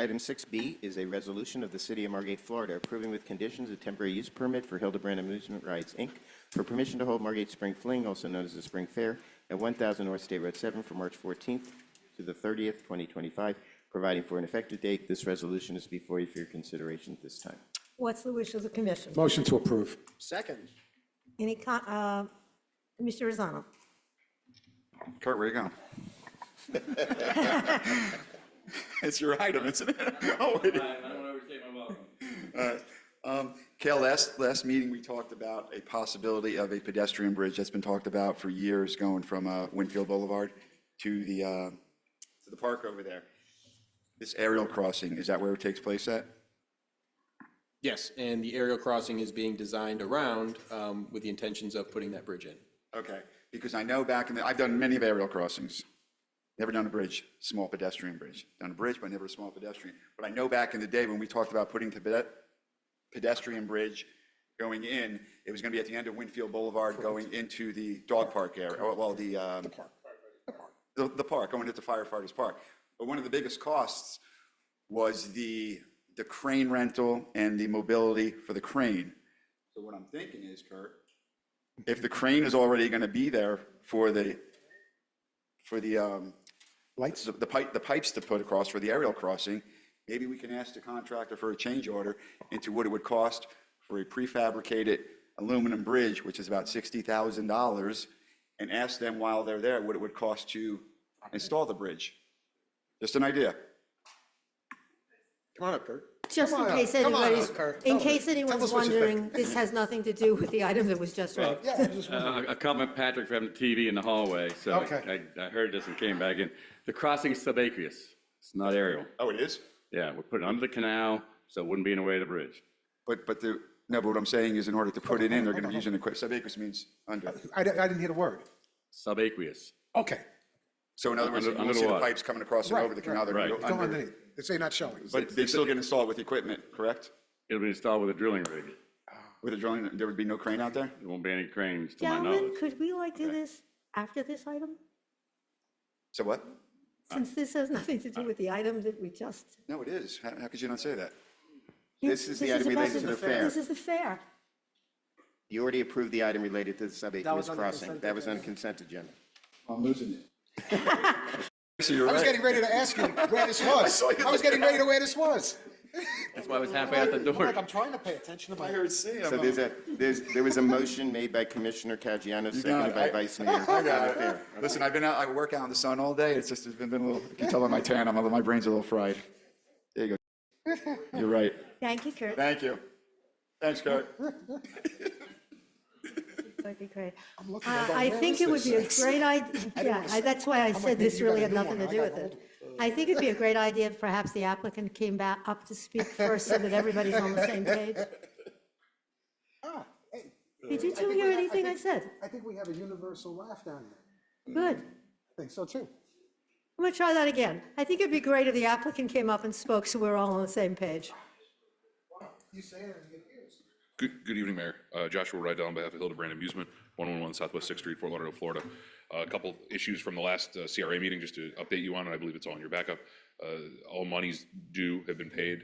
Item 6B is a resolution of the City of Margate, Florida, approving with conditions a temporary use permit for Hildebrand Amusement Rides, Inc. for permission to hold Margate Spring Fling, also known as the Spring Fair, at 1000 North State Road 7 from March 14th to the 30th, 2025, providing for an effective date. This resolution is before you for your consideration at this time. What's the wish of the commission? Motion to approve. Second. Any, Commissioner Rosano? Kurt, where you going? It's your item, isn't it? Oh, wait. I don't want to overstay my welcome. Cale, last meeting, we talked about a possibility of a pedestrian bridge that's been talked about for years, going from Winfield Boulevard to the park over there. This aerial crossing, is that where it takes place at? Yes, and the aerial crossing is being designed around with the intentions of putting that bridge in. Okay, because I know back in I've done many of aerial crossings. Never done a bridge, small pedestrian bridge. Done a bridge, but never a small pedestrian. But I know back in the day when we talked about putting the pedestrian bridge going in, it was going to be at the end of Winfield Boulevard going into the dog park area, or well, the park, going into Firefighters Park. But one of the biggest costs was the crane rental and the mobility for the crane. So what I'm thinking is, Kurt, if the crane is already going to be there for the Lights? the pipes to put across for the aerial crossing, maybe we can ask the contractor for a change order into what it would cost for a prefabricated aluminum bridge, which is about $60,000, and ask them while they're there what it would cost to install the bridge. Just an idea. Come on up, Kurt. Just in case anyone's wondering, this has nothing to do with the item that was just read. I compliment Patrick for having the TV in the hallway, so Okay. I heard this and came back in. The crossing is subaqueous. It's not aerial. Oh, it is? Yeah, we're putting it under the canal, so it wouldn't be in the way of the bridge. But what I'm saying is in order to put it in, they're going to be using subaqueous means under. I didn't hear the word. Subaqueous. Okay. So in other words, Under you will the see the water. pipes coming across and over the canal. They're going to Right. go Don't under. underneath. They say not showing. But they still get installed with equipment, correct? It'll be installed with a drilling rig. With a drilling, there would be no crane out there? There won't be any cranes, to my Gentlemen, knowledge. could we do this after this item? So what? Since this has nothing to do with the item that we just. No, it is. How could you not say that? This is the item related to the fair. This is the fair. You already approved the item related to the That was subaqueous on the crossing. consent That was on agenda. consent agenda. I'm losing it. So you're I was right. getting ready to ask you where this was. I was getting ready to where this was. That's why I was halfway out the door. Like, I'm trying to pay attention to my. I heard C. So there was a motion made by Commissioner Caggiano, seconded by Vice Mayor. I got it. Listen, I've been out, I work out in the sun all day. It's been a little, you can tell by my tan, my brain's a little fried. There you go. You're right. Thank you, Kurt. Thank you. Thanks, Kurt. That'd be great. looking, I'm going, I where think is it would this? be a great idea. Yeah, that's why I said this really had nothing to do with it. I think it'd be a great idea if perhaps the applicant came back up to speak first so that everybody's on the same page. Ah, hey, Did you two hear anything I said? I think we have a universal laugh down there. Good. I think so too. I'm gonna try that again. I think it'd be great if the applicant came up and spoke so we're all on the same page. You say it and it is. Good evening, Mayor. Joshua Rydell on behalf of Hildebrand Amusement, 111 Southwest 6th Street, Fort Lauderdale, Florida. A couple issues from the last CRA meeting, just to update you on, and I believe it's all in your backup. All monies due have been paid.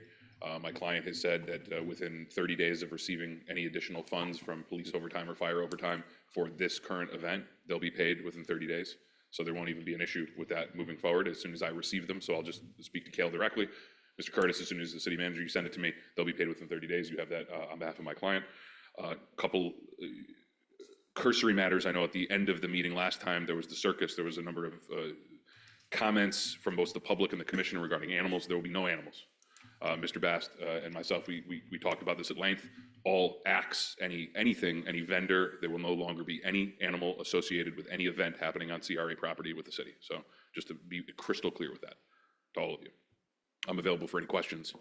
My client has said that within 30 days of receiving any additional funds from police overtime or fire overtime for this current event, they'll be paid within 30 days. So there won't even be an issue with that moving forward as soon as I receive them. So I'll just speak to Cale directly. Mr. Curtis, as soon as the city manager, you send it to me, they'll be paid within 30 days. You have that on behalf of my client. Couple cursory matters. I know at the end of the meeting last time, there was the circus. There was a number of comments from both the public and the commission regarding animals. There will be no animals. Mr. Bast and myself, we talked about this at length. All acts, anything, any vendor, there will no longer be any animal associated with any event happening on CRA property with the city. So just to be crystal clear with that to all of you. I'm available for any questions.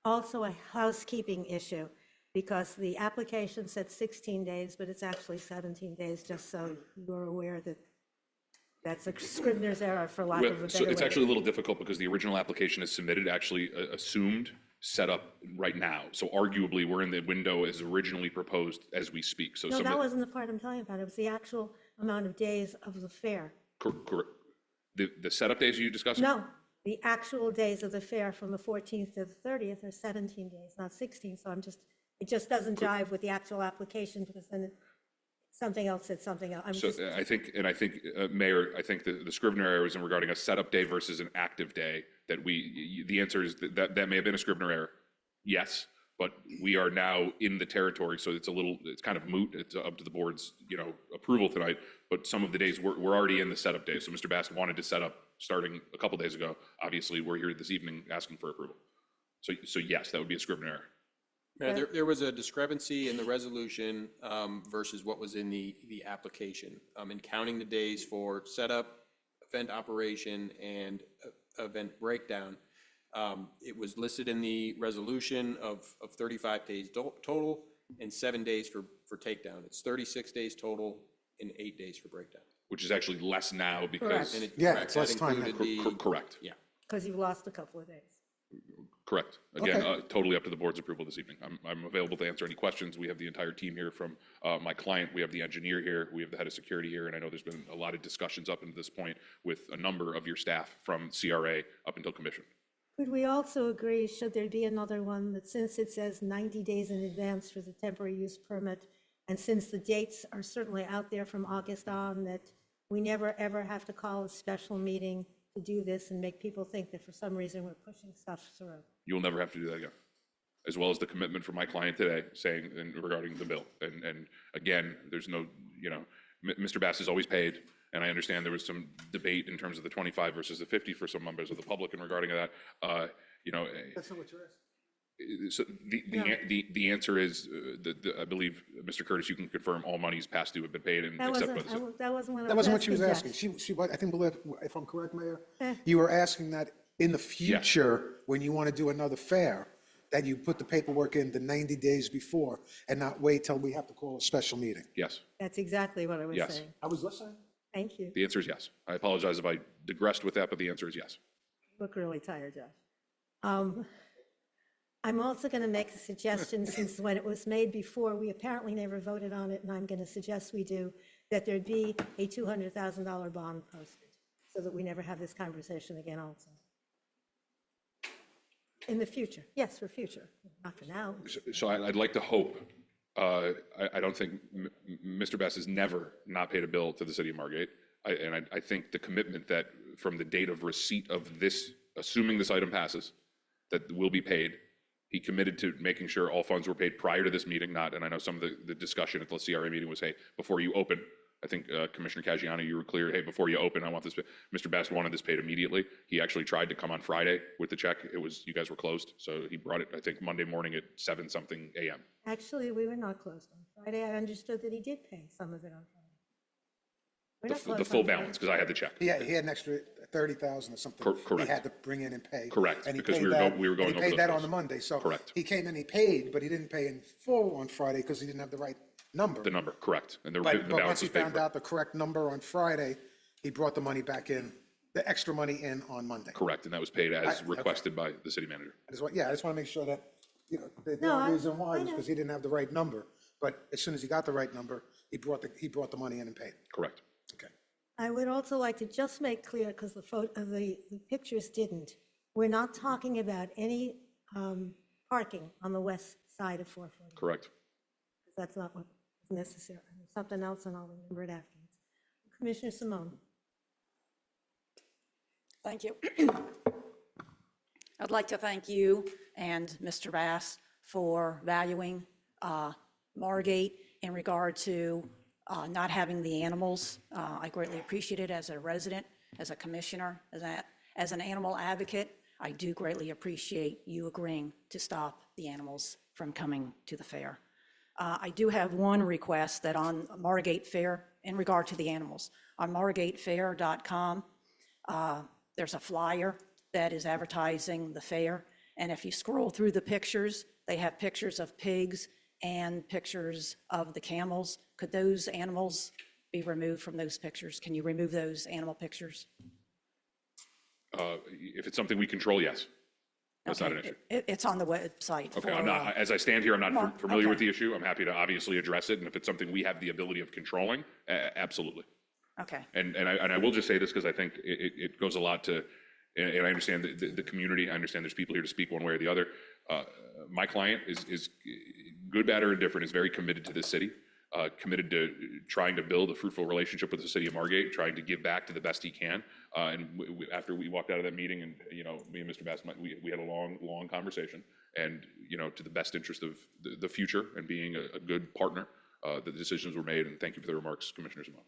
Also a housekeeping issue, because the application said 16 days, but it's actually 17 days, just so you're aware that that's a Scribner's error, for lack of a better So it's way. actually a little difficult because the original application is submitted, actually assumed, set up right now. So arguably, we're in the window as originally proposed as we speak. So No, some that of wasn't the part I'm telling you about. It was the actual amount of days of the fair. correct. The setup days you discussing? No, the actual days of the fair from the 14th to the 30th are 17 days, not 16. So it just doesn't jive with the actual application because then something else said something else. So I think, Mayor, I think the Scrivener error is in regarding a setup day versus an active day, that the answer is that may have been a Scrivener error. Yes, but we are now in the territory, so it's kind of moot. It's up to the board's, approval tonight, but some of the days we're already in the setup day. So Mr. Bass wanted to set up starting a couple days ago. Obviously, we're here this evening asking for approval. So yes, that would be a Scrivener error. Yeah, there was a discrepancy in the resolution versus what was in the application. In counting the days for setup, event operation, and event breakdown, it was listed in the resolution of 35 days total and 7 days for takedown. It's 36 days total and 8 days for breakdown. Which is actually less now because. And Yeah, correct, it's that less time included now. Correct. Yeah. Because you've lost a couple of days. Correct. Again, Okay. Totally up to the board's approval this evening. I'm available to answer any questions. We have the entire team here from my client. We have the engineer here. We have the head of security here. And I know there's been a lot of discussions up until this point with a number of your staff from CRA up until commission. Could we also agree, should there be another one, that since it says 90 days in advance for the temporary use permit, and since the dates are certainly out there from August on, that we never, ever have to call a special meeting to do this and make people think that for some reason we're pushing stuff through? You will never have to do that again. As well as the commitment from my client today saying regarding the bill. And again, there's no, Mr. Bass is always paid. And I understand there was some debate in terms of the 25 versus the 50 for some members of the public in regarding that. That's not what you're asking. So the answer is, I believe, Mr. Curtis, you can confirm all monies past due have been paid and That except wasn't, by the. that wasn't what I That wasn't what she was asking, asking. Judge. I think, if I'm correct, Mayor, Eh. you were asking that in the future, when you want to do another fair, that you put the paperwork in the 90 days before and not wait till we have to call a special meeting. Yes, That's exactly what I was Yes. saying. I was listening. Thank you. the answer is yes. I apologize if I digressed with that, but the answer is yes. Look really tired, Josh. I'm also going to make a suggestion, since when it was made before, we apparently never voted on it, and I'm going to suggest we do, that there'd be a $200,000 bond posted, so that we never have this conversation again also. In the future, yes, for future, not for now. So I'd like to hope, I don't think Mr. Bass has never not paid a bill to the city of Margate. I think the commitment that from the date of receipt of this, assuming this item passes, that will be paid. He committed to making sure all funds were paid prior to this meeting, and I know some of the discussion at the CRA meeting was, hey, before you open, I think Commissioner Caggiano, you were clear, hey, before you open, I want this. Mr. Bass wanted this paid immediately. He actually tried to come on Friday with the check. You guys were closed, so he brought it, I think, Monday morning at 7-something a.m. Actually, we were not closed on Friday. I understood that he did pay some of it on Friday. We're not The closed full on Friday. balance, because I had the check. He had an extra 30,000 or something. Correct. He had to bring in and pay. Correct, And he because paid we were that- we were going and over he those paid that bills. on the Monday, so. Correct. He came and he paid, but he didn't pay in full on Friday because he didn't have the right number. The number, correct. And the But balance once he was paid found for. out the correct number on Friday, he brought the money back in, the extra money in on Monday. Correct, and that was paid as okay. requested by the city manager. I just want to make sure that, the No, only reason why I was know. because he didn't have the right number. But as soon as he got the right number, he brought the money in and paid. Correct. Okay. I would also like to just make clear, because the pictures didn't, we're not talking about any parking on the west side of 440. Correct. That's not what's necessary. There's something else, and I'll remember it afterwards. Commissioner Simone. Thank you. I'd like to thank you and Mr. Bass for valuing Margate in regard to not having the animals. I greatly appreciate it as a resident, as a commissioner, as an animal advocate. I do greatly appreciate you agreeing to stop the animals from coming to the fair. I do have one request, that on Margate Fair, in regard to the animals, on margatefair.com, there's a flyer that is advertising the fair, and if you scroll through the pictures, they have pictures of pigs and pictures of the camels. Could those animals be removed from those pictures? Can you remove those animal pictures? If it's something we control, yes. That's not an issue. It's on the website. Okay, for, I'm not, as I stand here, I'm not Mark, familiar with okay. the issue. I'm happy to obviously address it, and if it's something we have the ability of controlling, absolutely. Okay, And I will just say this, because I think it goes a lot to, And I understand the community. I understand there's people here to speak one way or the other. My client is good, bad, or indifferent, is very committed to this city, committed to trying to build a fruitful relationship with the city of Margate, trying to give back to the best he can. And after we walked out of that meeting, and me and Mr. Bass, we had a long conversation, and to the best interest of the future and being a good partner, the decisions were made. And thank you for the remarks, Commissioner Simone.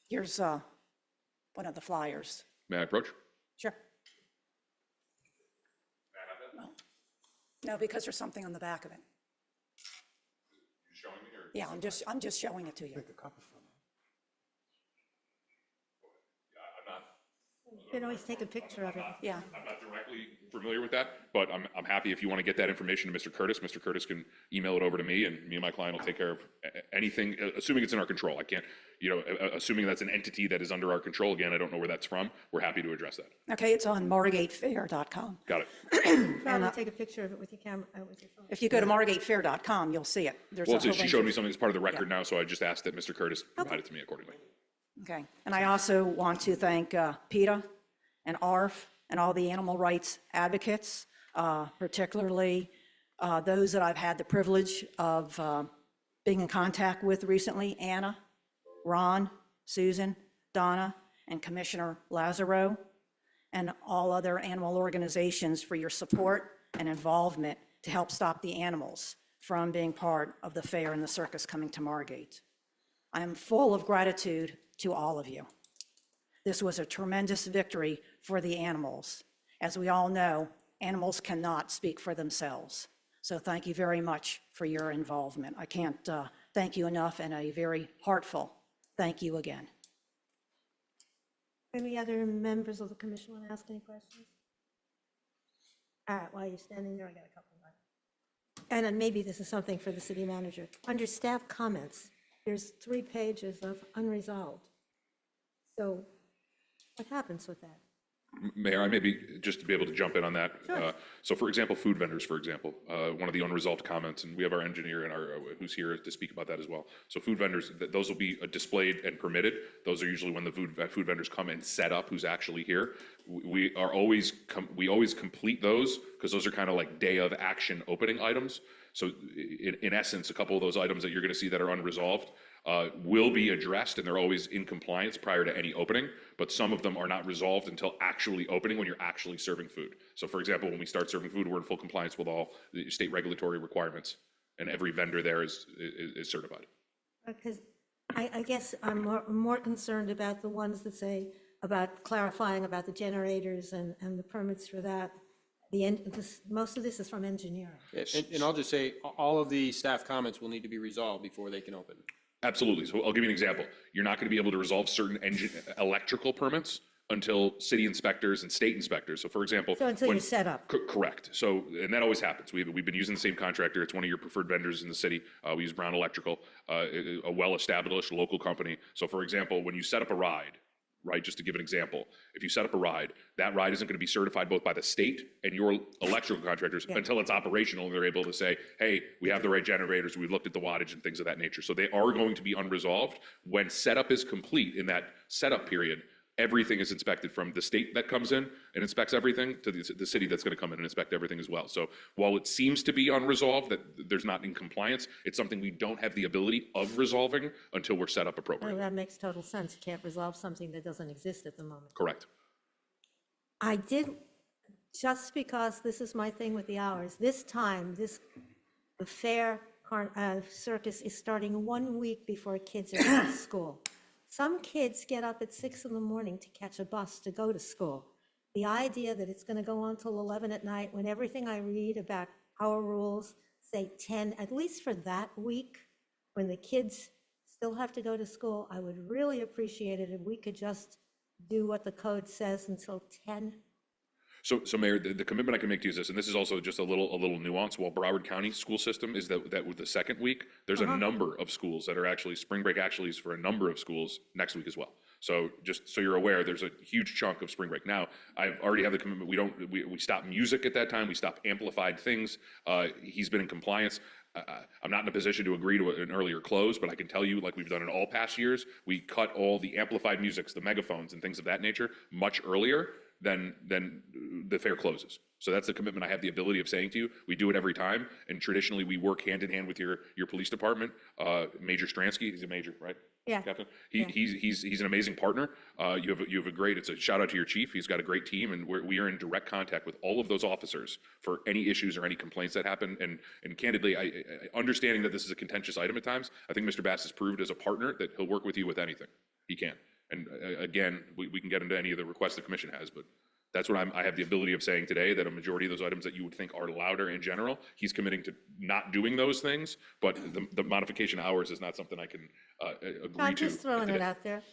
Here's one of the flyers. May I approach? Sure. No, because there's something on the back of it. Showing me, or? Yeah, I'm just showing it to you. Take a copy from it. You can always take a picture of it. Yeah. I'm not directly familiar with that, but I'm happy if you want to get that information to Mr. Curtis. Mr. Curtis can email it over to me, and me and my client will take care of anything, assuming it's in our control. I can't, assuming that's an entity that is under our control. Again, I don't know where that's from. We're happy to address that. Okay, it's on margatefair.com. Got it. Probably take a picture of it with your camera, with your phone. If you go to margatefair.com, you'll see it. There's Well, a whole she bunch showed of- me something that's part of the record now, so I just asked that Mr. Curtis provide it to me accordingly. Okay, and I also want to thank PETA and ARF and all the animal rights advocates, particularly those that I've had the privilege of being in contact with recently, Anna, Ron, Susan, Donna, and Commissioner Lazaro, and all other animal organizations for your support and involvement to help stop the animals from being part of the fair and the circus coming to Margate. I am full of gratitude to all of you. This was a tremendous victory for the animals. As we all know, animals cannot speak for themselves. So thank you very much for your involvement. I can't thank you enough, and a very heartfelt thank you again. Any other members of the commission want to ask any questions? All right, while you're standing there, I got a couple more. And then maybe this is something for the city manager. Under staff comments, there's 3 pages of unresolved. So what happens with that? Mayor, I maybe just to be able to jump in on that. Sure. So for example, food vendors, for example, one of the unresolved comments, and we have our engineer and who's here to speak about that as well. So food vendors, those will be displayed and permitted. Those are usually when the food vendors come and set up who's actually here. We always complete those because those are kind of like day of action opening items. So in essence, a couple of those items that you're going to see that are unresolved will be addressed, and they're always in compliance prior to any opening, but some of them are not resolved until actually opening when you're actually serving food. So for example, when we start serving food, we're in full compliance with all the state regulatory requirements, and every vendor there is certified. Because I guess I'm more concerned about the ones that say about clarifying about the generators and the permits for that. Most of this is from engineering. And I'll just say, all of the staff comments will need to be resolved before they can open. Absolutely. So I'll give you an example. You're not going to be able to resolve certain electrical permits until city inspectors and state inspectors. So for example. So until you're set up. Correct. So, and that always happens. We've been using the same contractor. It's one of your preferred vendors in the city. We use Brown Electrical, a well-established local company. So for example, when you set up a ride, right, just to give an example, if you set up a ride, that ride isn't going to be certified both by the state and your electrical contractors until it's operational and they're able to say, hey, we have the right generators, we've looked at the wattage and things of that nature. So they are going to be unresolved. When setup is complete, in that setup period, everything is inspected, from the state that comes in and inspects everything to the city that's going to come in and inspect everything as well. So while it seems to be unresolved, that there's not in compliance, it's something we don't have the ability of resolving until we're set up Well, appropriately. that makes total sense. You can't resolve something that doesn't exist at the moment. Correct. I did, just because this is my thing with the hours, this time, the fair circus is starting 1 week before kids are out of school. Some kids get up at 6 in the morning to catch a bus to go to school. The idea that it's going to go on till 11 at night, when everything I read about our rules say 10, at least for that week, when the kids still have to go to school, I would really appreciate it if we could just do what the code says until 10. So Mayor, the commitment I can make to you is this, and this is also just a little nuance. While Broward County school system is that with the second week, there's a number of schools that are actually, spring break actually is for a number of schools next week as well. So just so you're aware, there's a huge chunk of spring break. Now, I've already had the commitment, we stop music at that time, we stop amplified things. He's been in compliance. I'm not in a position to agree to an earlier close, but I can tell you, like we've done in all past years, we cut all the amplified musics, the megaphones and things of that nature much earlier, then the fair closes. So that's the commitment I have the ability of saying to you. We do it every time, and traditionally we work hand in hand with your police department. Major Stransky, he's a major, right? Yeah. Captain? Yeah. He's an amazing partner. You have a great, it's a shout out to your chief. He's got a great team, and we are in direct contact with all of those officers for any issues or any complaints that happen. And candidly, I understanding that this is a contentious item at times, I think Mr. Bass has proved as a partner that he'll work with you with anything. He can. And again, we can get into any of the requests the commission has, but that's what I have the ability of saying today, that a majority of those items that you would think are louder in general, he's committing to not doing those things, but the modification hours is not something I can agree to. I'm just throwing it today. out there.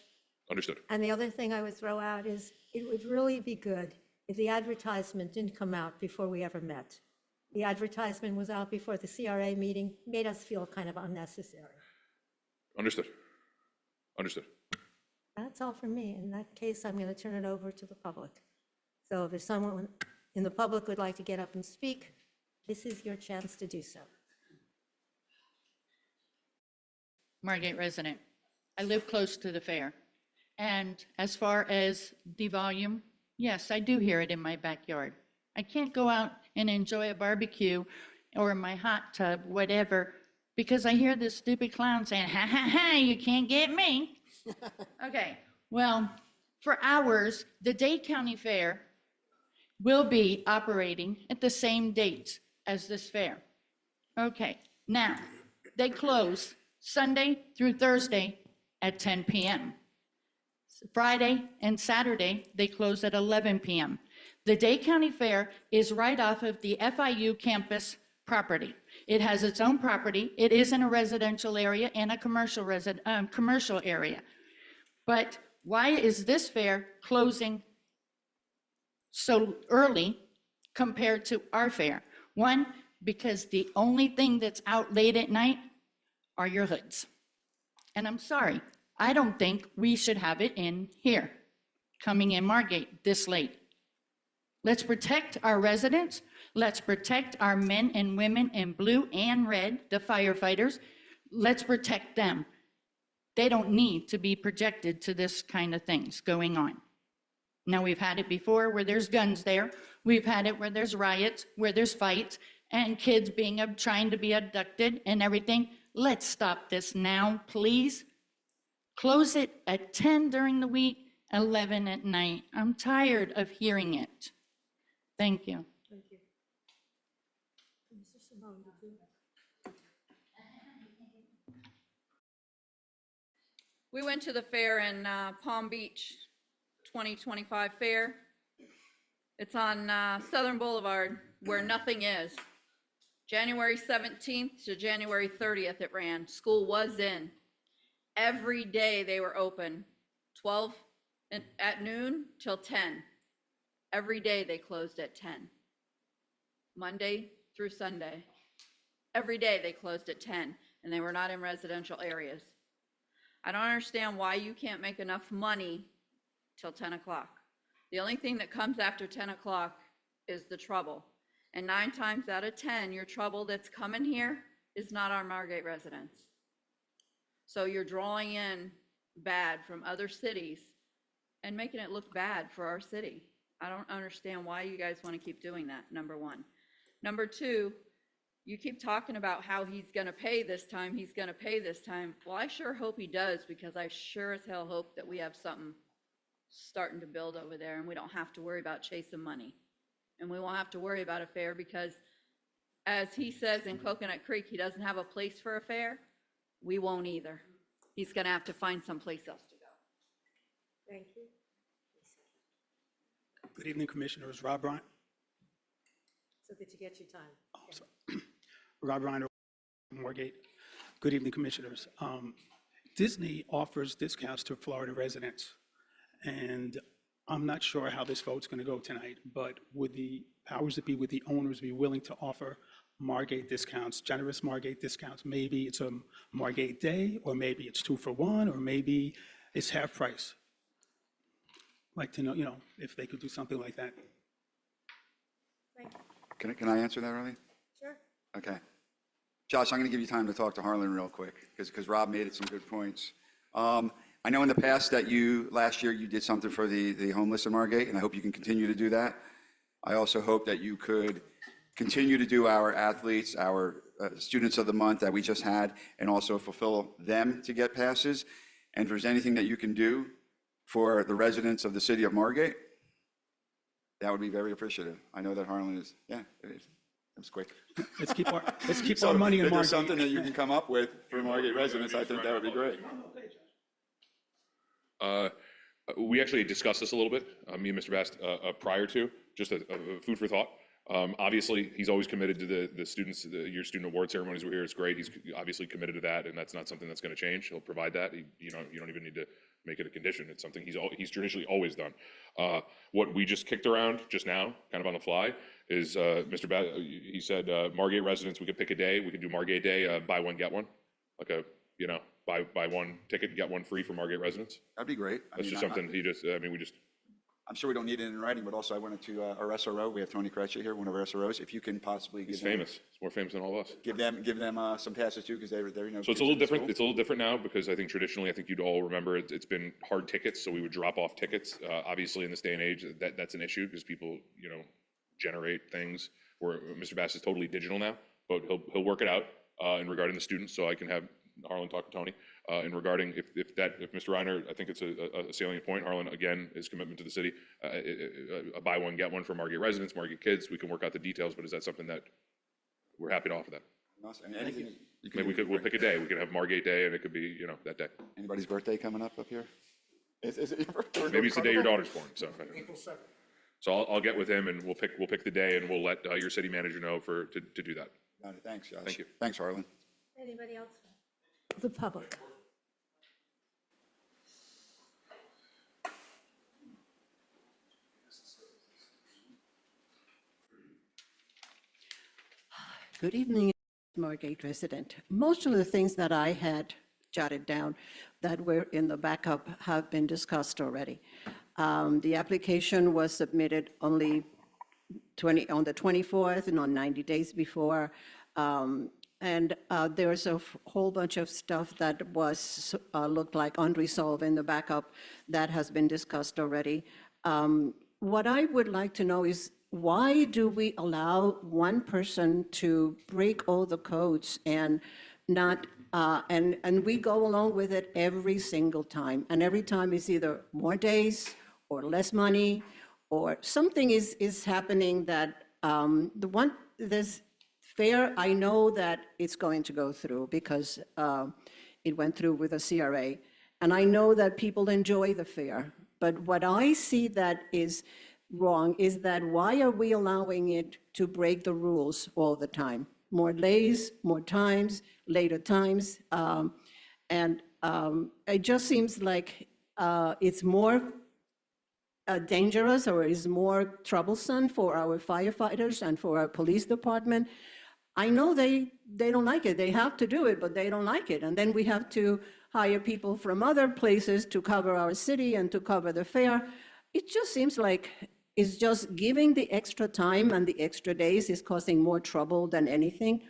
Understood. And the other thing I would throw out is, it would really be good if the advertisement didn't come out before we ever met. The advertisement was out before the CRA meeting, made us feel kind of unnecessary. Understood. Understood. That's all from me. In that case, I'm going to turn it over to the public. So if there's someone in the public would like to get up and speak, this is your chance to do so. Margate resident. I live close to the fair. And as far as the volume, yes, I do hear it in my backyard. I can't go out and enjoy a barbecue or my hot tub, whatever, because I hear this stupid clown saying, ha ha ha, you can't get me. Okay, well, for hours, the Dade County Fair will be operating at the same date as this fair. Okay, now, they close Sunday through Thursday at 10 p.m. Friday and Saturday, they close at 11 p.m. The Dade County Fair is right off of the FIU campus property. It has its own property. It is in a residential area and a commercial area. But why is this fair closing so early compared to our fair? One, because the only thing that's out late at night are your hoods. And I'm sorry, I don't think we should have it in here, coming in Margate this late. Let's protect our residents. Let's protect our men and women in blue and red, the firefighters. Let's protect them. They don't need to be projected to this kind of things going on. Now, we've had it before where there's guns there. We've had it where there's riots, where there's fights, and kids trying to be abducted and everything. Let's stop this now, please. Close it at 10 during the week, 11 at night. I'm tired of hearing it. Thank you. Thank you. Mr. Simone, did you? We went to the fair in Palm Beach, 2025 fair. It's on Southern Boulevard where nothing is. January 17th to January 30th it ran. School was in. Every day they were open, 12 at noon till 10. Every day they closed at 10. Monday through Sunday. Every day they closed at 10, and they were not in residential areas. I don't understand why you can't make enough money till 10 o'clock. The only thing that comes after 10 o'clock is the trouble. And 9 times out of 10, your trouble that's coming here is not our Margate residents. So you're drawing in bad from other cities and making it look bad for our city. I don't understand why you guys want to keep doing that, number one. Number two, you keep talking about how he's going to pay this time, he's going to pay this time. Well, I sure hope he does, because I sure as hell hope that we have something starting to build over there and we don't have to worry about chasing money. And we won't have to worry about a fair, because as he says in Coconut Creek, he doesn't have a place for a fair. We won't either. He's going to have to find someplace else to go. Thank you. Good evening, Commissioners. Rob Bryant. So did you get your time? Oh, sorry. Rob Bryant, Margate. Good evening, Commissioners. Disney offers discounts to Florida residents, and I'm not sure how this vote's going to go tonight, but would the powers that be, would the owners be willing to offer Margate discounts, generous Margate discounts? Maybe it's a Margate day, or maybe it's 2 for 1, or maybe it's half price. Like to know, if they could do something like that. Can I answer that, Arlene? Sure. Okay. Josh, I'm going to give you time to talk to Harlan real quick, because Rob made some good points. I know in the past that last year you did something for the homeless in Margate, and I hope you can continue to do that. I also hope that you could continue to do our athletes, our students of the month that we just had, and also fulfill them to get passes. And if there's anything that you can do for the residents of the city of Margate, that would be very appreciative. I know that Harlan is, yeah, it is. It was quick. Let's keep So our money in if there's Margate. something that you can come up with for Margate residents, I think that would be great. We actually discussed this a little bit, me and Mr. Bast, prior to, just a food for thought. Obviously, he's always committed to the students, your student award ceremonies were here, it's great. He's obviously committed to that, and that's not something that's gonna change. He'll provide that. You don't even need to make it a condition. It's something he's traditionally always done. What we just kicked around just now, kind of on the fly, is Mr. Bast, he said, Margate residents, we could pick a day. We could do Margate Day, buy one, get one. Like buy one ticket, get one free for Margate residents. That'd be great. That's just something I'm sure we don't need it in writing, but also I wanted to, our SRO, we have Tony Creccia here, one of our SROs, if you can possibly He's famous. He's more famous than all of us. give them some passes too, because they're So it's a little different. It's a little different now because I think traditionally, I think you'd all remember it's been hard tickets, so we would drop off tickets. Obviously, in this day and age, that's an issue because people, generate things. Where Mr. Bass is totally digital now, but he'll work it out in regarding the students. So I can have Harlan talk to Tony in regarding if Mr. Reiner, I think it's a salient point. Harlan again, his commitment to the city, a buy one get one for Margate residents, Margate kids. We can work out the details, but is that something that we're happy to offer that? Awesome. Anything you can Maybe we'll pick a day. We can have Margate Day, and it could be that day. Anybody's birthday coming up here? Is it your birthday? Maybe it's the day your daughter's born. So April 7th. So I'll get with him and we'll pick the day and we'll let your city manager know to do that. Got it. Thanks, Josh. Thank you. Thanks, Harlan. Anybody else? The public. Good evening, Margate resident. Most of the things that I had jotted down that were in the backup have been discussed already. The application was submitted only on the 24th, and on 90 days before. There's a whole bunch of stuff that was looked like unresolved in the backup that has been discussed already. What I would like to know is why do we allow one person to break all the codes and not and we go along with it every single time, and every time it's either more days or less money or something is happening that this fair, I know that it's going to go through because it went through with a CRA, and I know that people enjoy the fair. But what I see that is wrong is that why are we allowing it to break the rules all the time? More days, more times, later times, and it just seems like it's more dangerous or is more troublesome for our firefighters and for our police department. I know they don't like it. They have to do it, but they don't like it. And then we have to hire people from other places to cover our city and to cover the fair. It just seems like it's just giving the extra time and the extra days is causing more trouble than anything.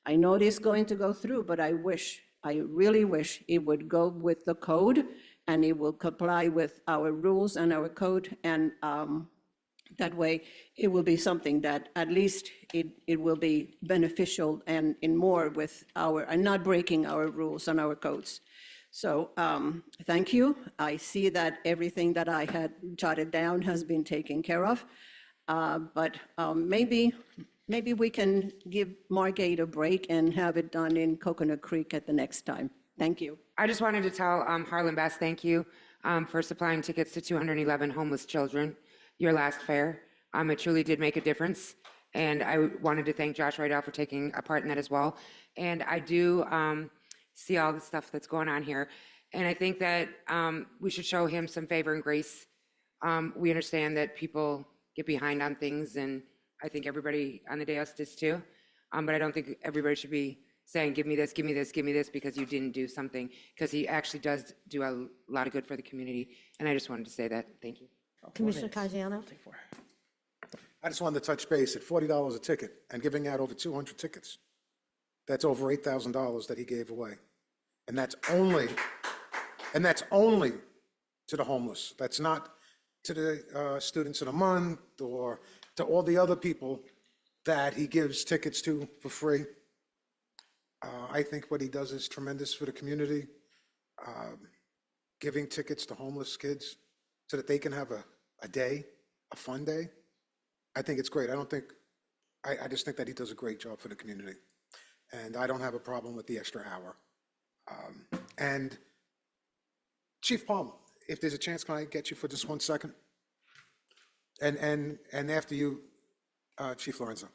I know it is going to go through, but I really wish it would go with the code and it will comply with our rules and our code, and that way it will be something that at least it will be beneficial and in more with and not breaking our rules and our codes. So thank you. I see that everything that I had jotted down has been taken care of, but maybe we can give Margate a break and have it done in Coconut Creek at the next time. Thank you. I just wanted to tell Harlan Bass, thank you for supplying tickets to 211 homeless children, your last fair. It truly did make a difference. And I wanted to thank Josh Rydell for taking a part in that as well. And I do see all the stuff that's going on here. And I think that we should show him some favor and grace. We understand that people get behind on things, and I think everybody on the dais does too. But I don't think everybody should be saying, give me this, give me this, give me this, because you didn't do something, because he actually does do a lot of good for the community. And I just wanted to say that. Thank you. Commissioner Caggiano? I just wanted to touch base at $40 a ticket and giving out over 200 tickets. That's over $8,000 that he gave away. And that's only And that's only to the homeless. That's not to the students of the month or to all the other people that he gives tickets to for free. I think what he does is tremendous for the community, giving tickets to homeless kids so that they can have a day, a fun day. I think it's great. I just think that he does a great job for the community. And I don't have a problem with the extra hour. And Chief Palmer, if there's a chance, can I get you for just 1 second? And after you, Chief Lorenzo.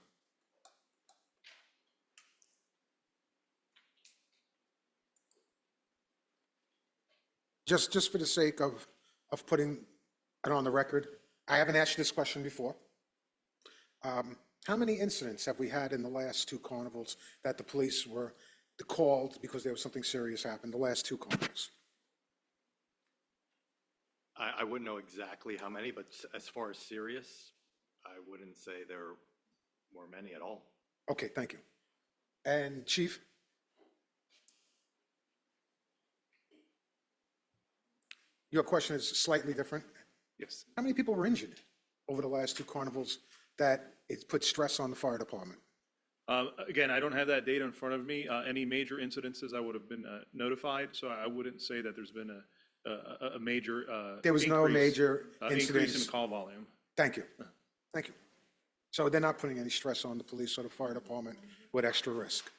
Just for the sake of putting it on the record, I haven't asked you this question before. How many incidents have we had in the last two carnivals that the police were called because there was something serious happened, the last two carnivals? I wouldn't know exactly how many, but as far as serious, I wouldn't say there were many at all. Okay, thank you. And Chief? Your question is slightly different. Yes. How many people were injured over the last two carnivals that it put stress on the fire department? Again, I don't have that data in front of me. Any major incidences, I would have been notified, so I wouldn't say that there's been a major There was no major increase incidents. in call volume. Thank you. Thank you. So they're not putting any stress on the police or the fire department with extra risk.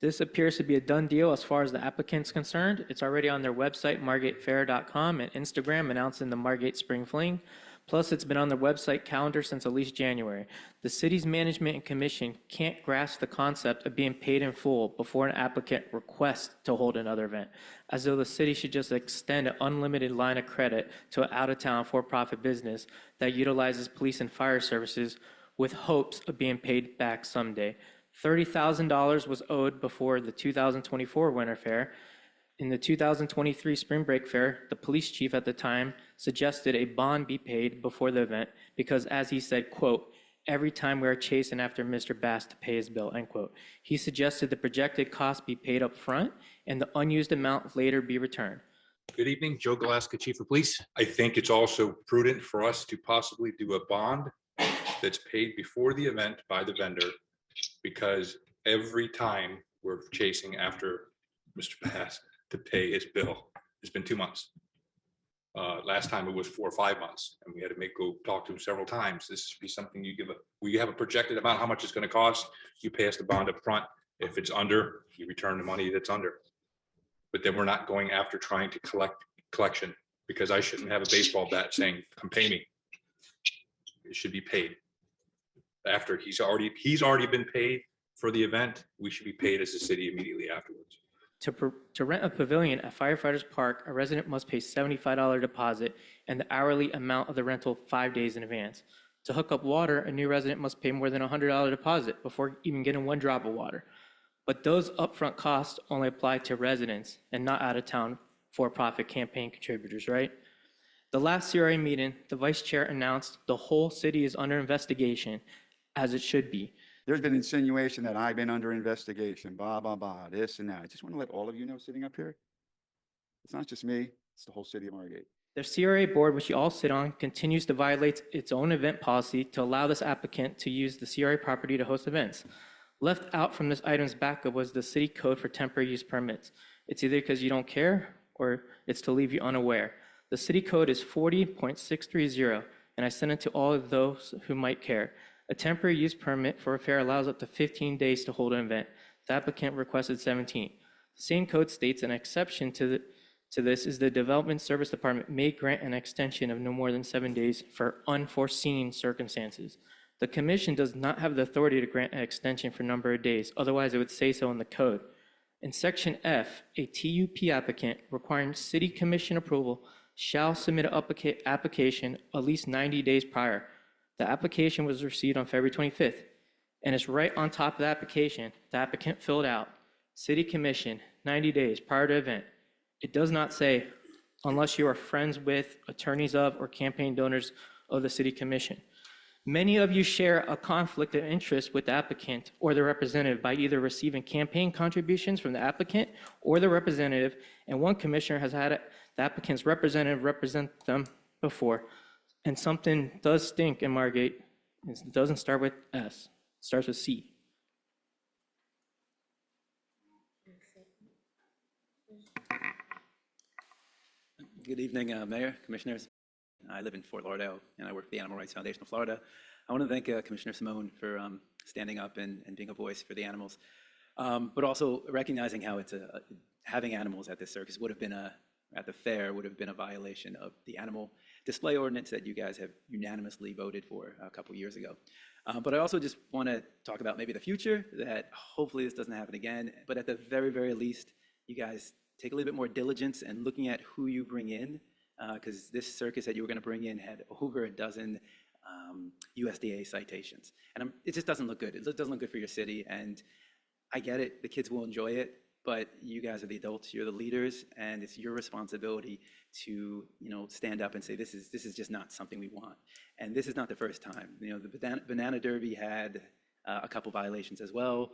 This appears to be a done deal as far as the applicant's concerned. It's already on their website, margatefair.com, and Instagram announcing the Margate Spring Fling. Plus, it's been on their website calendar since at least January. The city's management and commission can't grasp the concept of being paid in full before an applicant requests to hold another event, as though the city should just extend an unlimited line of credit to an out-of-town for-profit business that utilizes police and fire services with hopes of being paid back someday. $30,000 was owed before the 2024 Winter Fair. In the 2023 Spring Break Fair, the police chief at the time suggested a bond be paid before the event because, as he said, quote, every time we are chasing after Mr. Bass to pay his bill, end quote. He suggested the projected cost be paid up front and the unused amount later be returned. Good evening, Joe Galaska, Chief of Police. I think it's also prudent for us to possibly do a bond that's paid before the event by the vendor, because every time we're chasing after Mr. Bass to pay his bill, it's been 2 months. Last time it was 4 or 5 months, and we had to go talk to him several times. This should be something we have a projected amount, how much it's going to cost. You pay us the bond up front. If it's under, you return the money that's under. But then we're not going after trying to collection, because I shouldn't have a baseball bat saying, "Come pay me." It should be paid after he's already been paid for the event. We should be paid as a city immediately afterwards. To rent a pavilion at Firefighters Park, a resident must pay $75 deposit and the hourly amount of the rental 5 days in advance. To hook up water, a new resident must pay more than $100 deposit before even getting 1 drop of water. But those upfront costs only apply to residents and not out-of-town for-profit campaign contributors, right? The last CRA meeting, the vice chair announced the whole city is under investigation, as it should be. There's been insinuation that I've been under investigation, blah, blah, blah, this and that. I just want to let all of you know sitting up here, it's not just me, it's the whole city of Margate. The CRA board, which you all sit on, continues to violate its own event policy to allow this applicant to use the CRA property to host events. Left out from this item's backup was the city code for temporary use permits. It's either because you don't care or it's to leave you unaware. The city code is 40.630, and I sent it to all of those who might care. A temporary use permit for a fair allows up to 15 days to hold an event. The applicant requested 17. The same code states an exception to this is the Development Service Department may grant an extension of no more than 7 days for unforeseen circumstances. The commission does not have the authority to grant an extension for a number of days, otherwise it would say so in the code. In section F, a TUP applicant requiring city commission approval shall submit an application at least 90 days prior. The application was received on February 25th, and it's right on top of the application. The applicant filled out, City Commission, 90 days prior to event. It does not say, unless you are friends with, attorneys of, or campaign donors of the City Commission. Many of you share a conflict of interest with the applicant or the representative by either receiving campaign contributions from the applicant or the representative, and one commissioner has had the applicant's representative represent them before. And something does stink in Margate. It doesn't start with S, it starts with C. Good evening, Mayor, Commissioners. I live in Fort Lauderdale, and I work for the Animal Rights Foundation of Florida. I want to thank Commissioner Simone for standing up and being a voice for the animals, but also recognizing how it's having animals at this circus would have been at the fair would have been a violation of the animal display ordinance that you guys have unanimously voted for a couple years ago. But I also just want to talk about maybe the future, that hopefully this doesn't happen again, but at the very, very least, you guys take a little bit more diligence and looking at who you bring in, because this circus that you were going to bring in had over a dozen USDA citations. And it just doesn't look good. It doesn't look good for your city. And I get it. The kids will enjoy it. But you guys are the adults. You're the leaders. And it's your responsibility to stand up and say, this is just not something we want. And this is not the first time. The Banana Derby had a couple violations as well.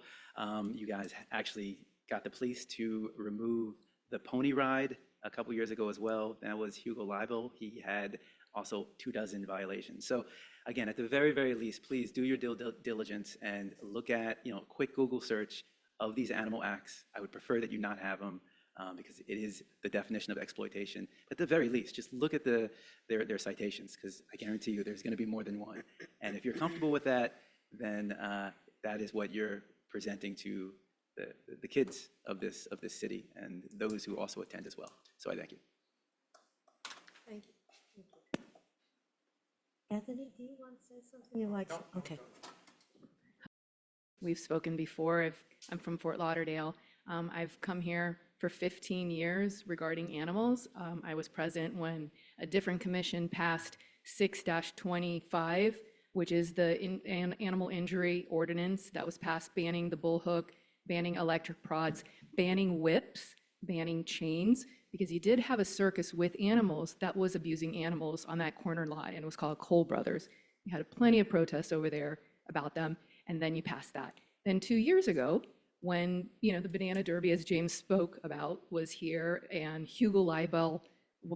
You guys actually got the police to remove the pony ride a couple years ago as well. That was Hugo Leibel. He had also 24 violations. So again, at the very, very least, please do your due diligence and look at, a quick Google search of these animal acts. I would prefer that you not have them because it is the definition of exploitation. At the very least, just look at their citations, because I guarantee you there's going to be more than one. And if you're comfortable with that, then that is what you're presenting to the kids of this city and those who also attend as well. So I thank you. Thank you. Thank you. Anthony, do you want to say something you like? Okay. We've spoken before. I'm from Fort Lauderdale. I've come here for 15 years regarding animals. I was present when a different commission passed 6-25, which is the animal injury ordinance that was passed, banning the bullhook, banning electric prods, banning whips, banning chains, because you did have a circus with animals that was abusing animals on that corner lot, and it was called Cole Brothers. You had plenty of protests over there about them, and then you passed that. Then 2 years ago, when the Banana Derby, as James spoke about, was here, and Hugo Leibel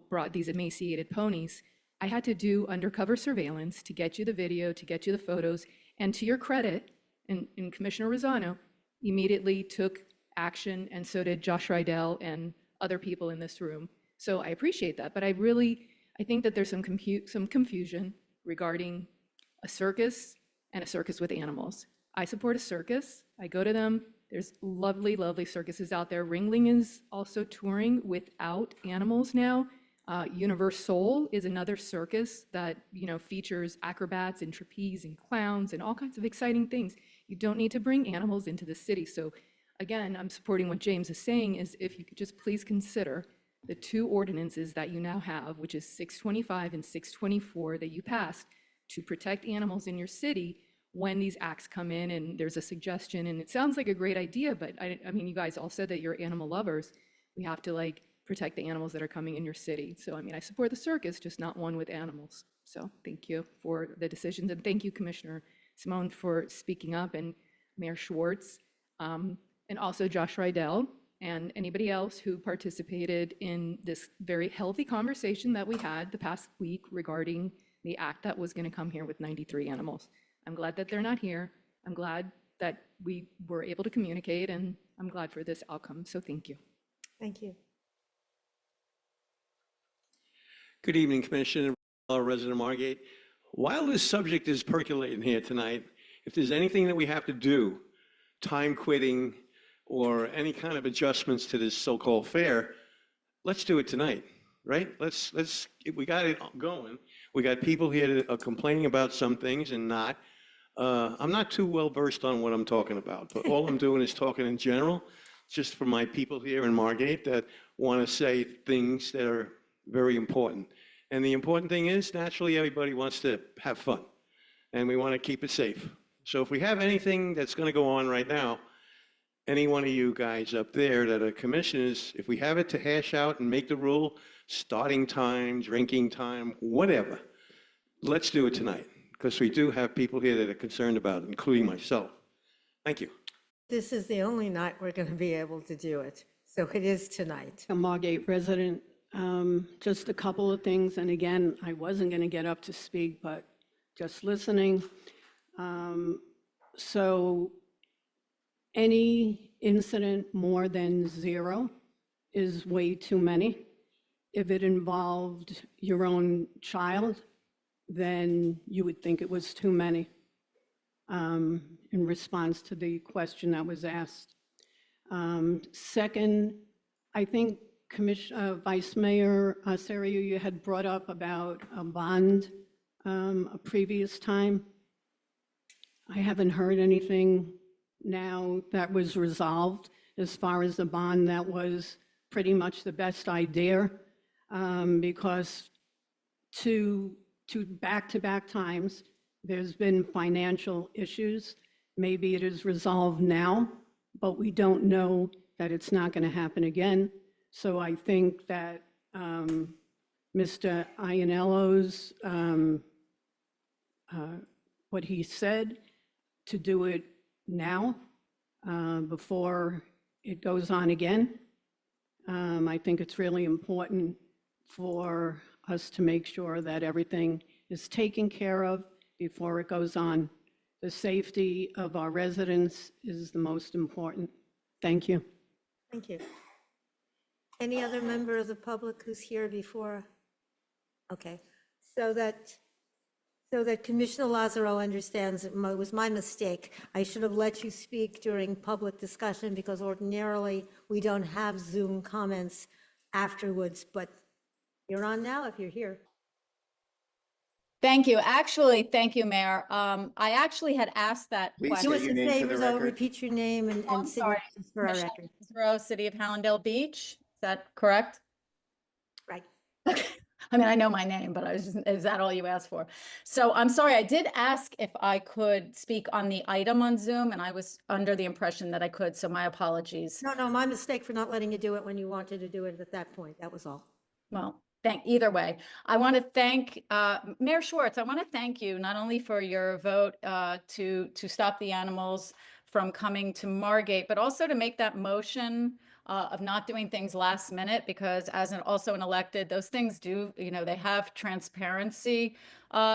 brought these emaciated ponies, I had to do undercover surveillance to get you the video, to get you the photos, and to your credit, and Commissioner Rosano immediately took action, and so did Josh Rydell and other people in this room. So I appreciate that, but I think that there's some confusion regarding a circus and a circus with animals. I support a circus. I go to them. There's lovely, lovely circuses out there. Ringling is also touring without animals now. Universal is another circus that features acrobats and trapeze and clowns and all kinds of exciting things. You don't need to bring animals into the city. So again, I'm supporting what James is saying, is if you could just please consider the two ordinances that you now have, which is 625 and 624 that you passed to protect animals in your city when these acts come in and there's a suggestion. And it sounds like a great idea, but I mean, you guys all said that you're animal lovers. We have to protect the animals that are coming in your city. So I mean, I support the circus, just not one with animals. So thank you for the decisions. And thank you, Commissioner Simone, for speaking up, and Mayor Schwartz, and also Josh Rydell, and anybody else who participated in this very healthy conversation that we had the past week regarding the act that was going to come here with 93 animals. I'm glad that they're not here. I'm glad that we were able to communicate, and I'm glad for this outcome. So thank you. Thank you. Good evening, Commissioner, resident of Margate. While this subject is percolating here tonight, if there's anything that we have to do, time quitting or any kind of adjustments to this so-called fair, let's do it tonight, right? We got it going. We got people here that are complaining about some things and not. I'm not too well versed on what I'm talking about, but all I'm doing is talking in general, just for my people here in Margate that want to say things that are very important. And the important thing is, naturally, everybody wants to have fun, and we want to keep it safe. So if we have anything that's going to go on right now, any one of you guys up there that are commissioners, if we have it to hash out and make the rule, starting time, drinking time, whatever, let's do it tonight. because we do have people here that are concerned about it, including myself. Thank you. This is the only night we're going to be able to do it, so it is tonight. A Margate resident, just a couple of things, and again, I wasn't going to get up to speak, but just listening. So any incident more than 0 is way too many. If it involved your own child, then you would think it was too many, in response to the question that was asked. Second, I think Vice Mayor Serio, you had brought up about a bond a previous time. I haven't heard anything now that was resolved as far as the bond. That was pretty much the best idea, because to back-to-back times, there's been financial issues. Maybe it is resolved now, but we don't know that it's not going to happen again. So I think that Mr. Ianello's, what he said, to do it now before it goes on again. I think it's really important for us to make sure that everything is taken care of before it goes on. The safety of our residents is the most important. Thank you. Thank you. Any other member of the public who's here before? Okay, so that Commissioner Lazaro understands it was my mistake. I should have let you speak during public discussion because ordinarily we don't have Zoom comments afterwards, but you're on now if you're here. Thank you. Actually, thank you, Mayor. I actually had asked that Please question. state Do us your a name for favor, the though, record. repeat your name and I'm city sorry. for our Michelle record. Rose, City of Hallandale Beach. Is that correct? Right. I mean, I know my name, but is that all you asked for? So I'm sorry, I did ask if I could speak on the item on Zoom, and I was under the impression that I could, so my apologies. No, my mistake for not letting you do it when you wanted to do it at that point. That was all. Well, either way, I want to thank Mayor Schwartz. I want to thank you not only for your vote to stop the animals from coming to Margate, but also to make that motion of not doing things last minute, because as also an elected, those things do, they have transparency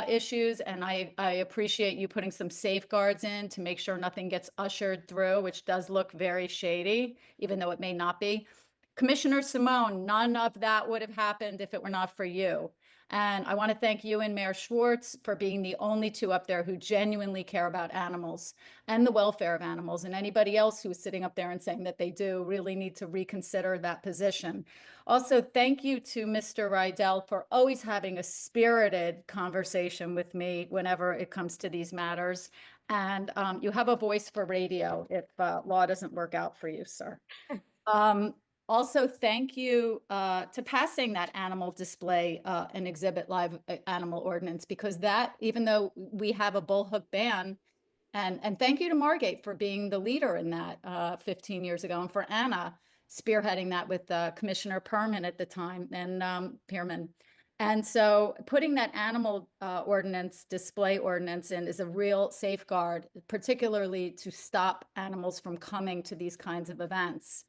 issues. And I appreciate you putting some safeguards in to make sure nothing gets ushered through, which does look very shady, even though it may not be. Commissioner Simone, none of that would have happened if it were not for you. And I want to thank you and Mayor Schwartz for being the only two up there who genuinely care about animals and the welfare of animals. And anybody else who is sitting up there and saying that they do really need to reconsider that position. Also, thank you to Mr. Rydell for always having a spirited conversation with me whenever it comes to these matters. And you have a voice for radio if law doesn't work out for you, sir. Also, thank you to passing that animal display and exhibit live animal ordinance, because that, even though we have a bullhook ban, and thank you to Margate for being the leader in that 15 years ago, and for Anna spearheading that with Commissioner Perman at the time and Pearman. And so putting that animal ordinance, display ordinance in is a real safeguard, particularly to stop animals from coming to these kinds of events.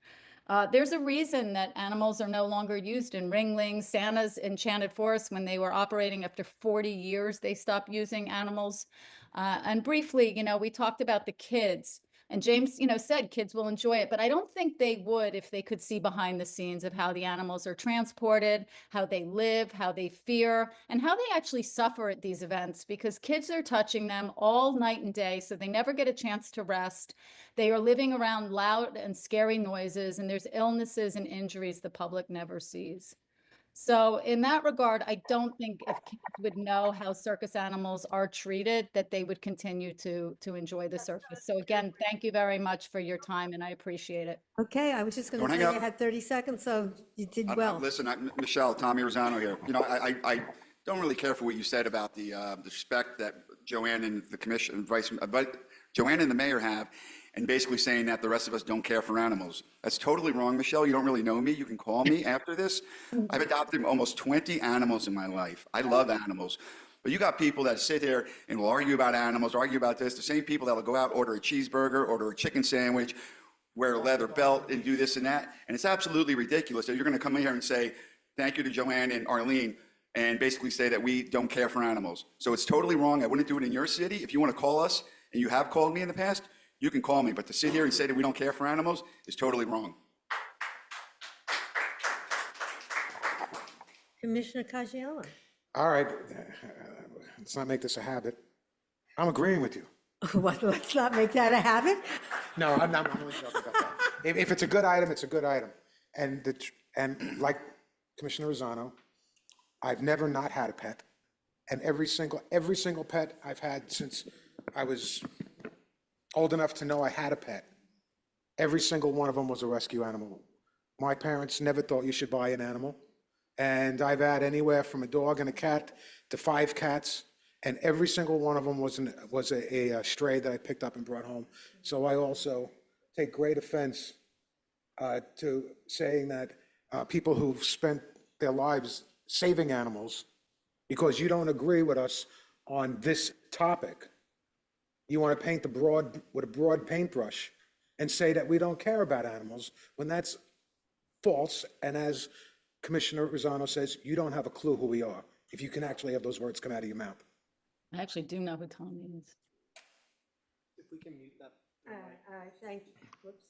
There's a reason that animals are no longer used in Ringling, Santa's Enchanted Forest. When they were operating after 40 years, they stopped using animals. And briefly, we talked about the kids. And James, said kids will enjoy it, but I don't think they would if they could see behind the scenes of how the animals are transported, how they live, how they fear, and how they actually suffer at these events, because kids are touching them all night and day, so they never get a chance to rest. They are living around loud and scary noises, and there's illnesses and injuries the public never sees. So in that regard, I don't think if kids would know how circus animals are treated, that they would continue to enjoy the circus. So again, thank you very much for your time, and I appreciate it. Okay, I was just going to say you had 30 seconds, so you did well. Listen, Michelle, Tommy Rosano here. I don't really care for what you said about the respect that Joanne and the commission, Joanne and the mayor have, and basically saying that the rest of us don't care for animals. That's totally wrong, Michelle. You don't really know me. You can call me after this. I've adopted almost 20 animals in my life. I love animals. But you got people that sit there and will argue about animals, argue about this, the same people that will go out, order a cheeseburger, order a chicken sandwich, wear a leather belt and do this and that. And it's absolutely ridiculous that you're going to come in here and say, thank you to Joanne and Arlene, and basically say that we don't care for animals. So it's totally wrong. I wouldn't do it in your city. If you want to call us, and you have called me in the past, you can call me. But to sit here and say that we don't care for animals is totally wrong. Commissioner Caggiano. All right, let's not make this a habit. I'm agreeing with you. What, let's not make that a habit? No, I'm only joking about that. If it's a good item, it's a good item. And like Commissioner Rosano, I've never not had a pet. And every single pet I've had since I was old enough to know I had a pet, every single one of them was a rescue animal. My parents never thought you should buy an animal. And I've had anywhere from a dog and a cat to 5 cats. And every single one of them was a stray that I picked up and brought home. So I also take great offense to saying that people who've spent their lives saving animals, because you don't agree with us on this topic, you want to paint with a broad paintbrush and say that we don't care about animals, when that's false. And as Commissioner Rosano says, you don't have a clue who we are, if you can actually have those words come out of your mouth. I actually do know who Tommy is. If we can mute that. Thank you. Whoops.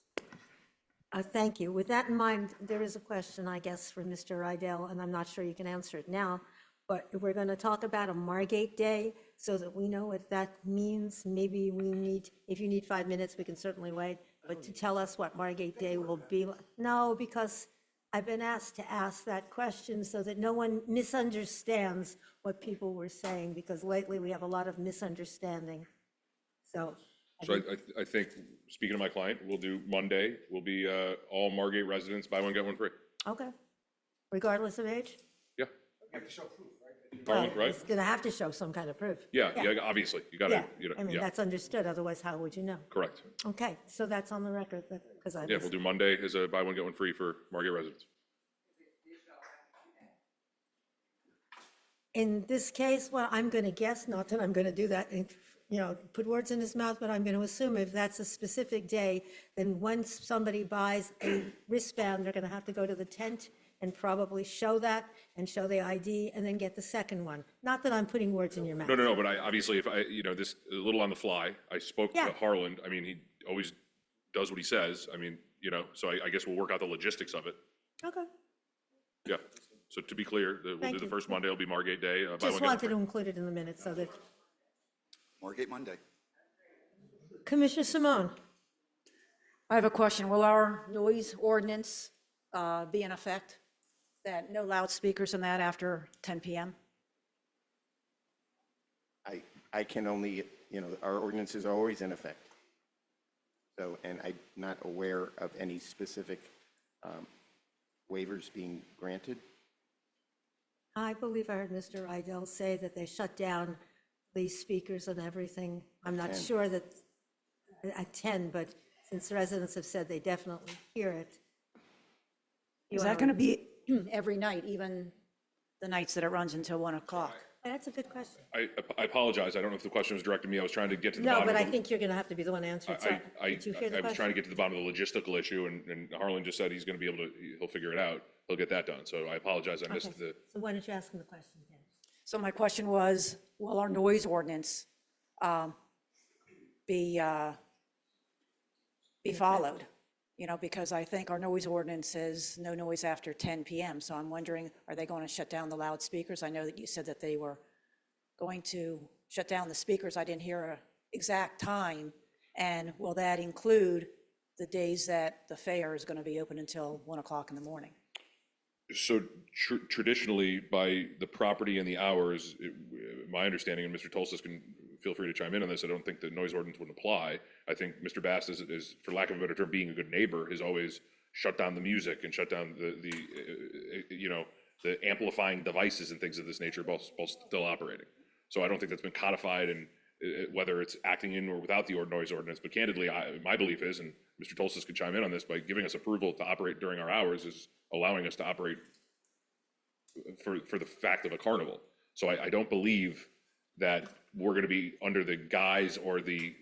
Thank you. With that in mind, there is a question, I guess, for Mr. Rydell, and I'm not sure you can answer it now, but we're going to talk about a Margate Day so that we know what that means. Maybe we need, if you need 5 minutes, we can certainly wait, but to tell us what Margate Day will be. No, because I've been asked to ask that question so that no one misunderstands what people were saying, because lately we have a lot of misunderstanding. So I think, speaking of my client, we'll do Monday, will be all Margate residents, buy one, get one free. Okay, regardless of age? Yeah. You have to show proof, right? Buy one, right? It's going to have to show some kind of proof. Yeah, obviously, you gotta, I mean, that's understood, otherwise how would you know? correct. Okay, so that's on the record, because I Yeah, we'll do Monday as a buy one, get one free for Margate residents. In this case, well, I'm going to guess, not that I'm going to do that, and, put words in his mouth, but I'm going to assume if that's a specific day, then once somebody buys a wristband, they're going to have to go to the tent and probably show that and show the ID and then get the second one. Not that I'm putting words in your mouth. No, but I, obviously, if I, this, a little on the fly, I spoke to Yeah. Harland, I mean, he always does what he says, I mean, so I guess we'll work out the logistics of it. Okay, Yeah, so to be clear, we'll Thank do the you. first Monday, it'll be Margate Day. Buy one, just get one wanted free. to include it in the minutes so that, Margate Monday. Commissioner Simone. I have a question. Will our noise ordinance be in effect? That no loudspeakers and that after 10 p.m.? I can only, our ordinance is always in effect. So, and I'm not aware of any specific waivers being granted. I believe I heard Mr. Rydell say that they shut down the speakers and everything. I'm not 10. sure that at 10, but since the residents have said they definitely hear it. Is that going to be every night, even the nights that it runs until 1 o'clock? That's a good question. I apologize, I don't know if the question was directed to me, I was trying to get to the No, bottom but of I the. think you're going to have to be the one to answer it. So, did you hear the I was trying question? to get to the bottom of the logistical issue, and Harlan just said he's going to be able to, he'll figure it out, he'll get that done, so I apologize, I missed Okay. the. So why don't you ask him the question again? So my question was, will our noise ordinance be followed? Because I think our noise ordinance says no noise after 10 p.m. So I'm wondering, are they going to shut down the loudspeakers? I know that you said that they were going to shut down the speakers. I didn't hear an exact time. And will that include the days that the fair is going to be open until 1 o'clock in the morning? So traditionally, by the property and the hours, my understanding, and Mr. Tolstis can feel free to chime in on this, I don't think the noise ordinance would apply. I think Mr. Bass is, for lack of a better term, being a good neighbor, has always shut down the music and shut down the amplifying devices and things of this nature, both still operating. So I don't think that's been codified, and whether it's acting in or without the noise ordinance. But candidly, my belief is, and Mr. Tolstis could chime in on this, by giving us approval to operate during our hours is allowing us to operate for the fact of a carnival. So I don't believe that we're going to be under the guise or the,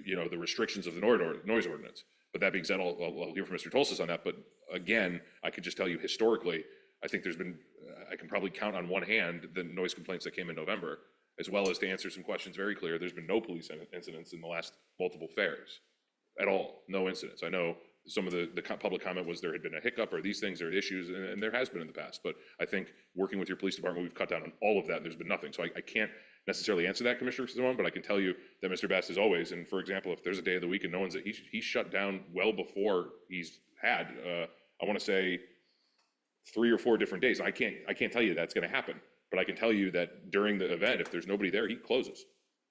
the restrictions of the noise ordinance. But that being said, I'll hear from Mr. Tolsis on that. But again, I could just tell you historically, I think there's been, I can probably count on one hand the noise complaints that came in November, as well as to answer some questions very clear. There's been no police incidents in the last multiple fairs at all. No incidents. I know some of the public comment was there had been a hiccup or these things are issues, and there has been in the past. But I think working with your police department, we've cut down on all of that. There's been nothing. So I can't necessarily answer that, Commissioner Simone, but I can tell you that Mr. Bass is always, and for example, if there's a day of the week and no one's, he's shut down well before he's had, I want to say 3 or 4 different days. I can't tell you that's going to happen, but I can tell you that during the event, if there's nobody there, he closes.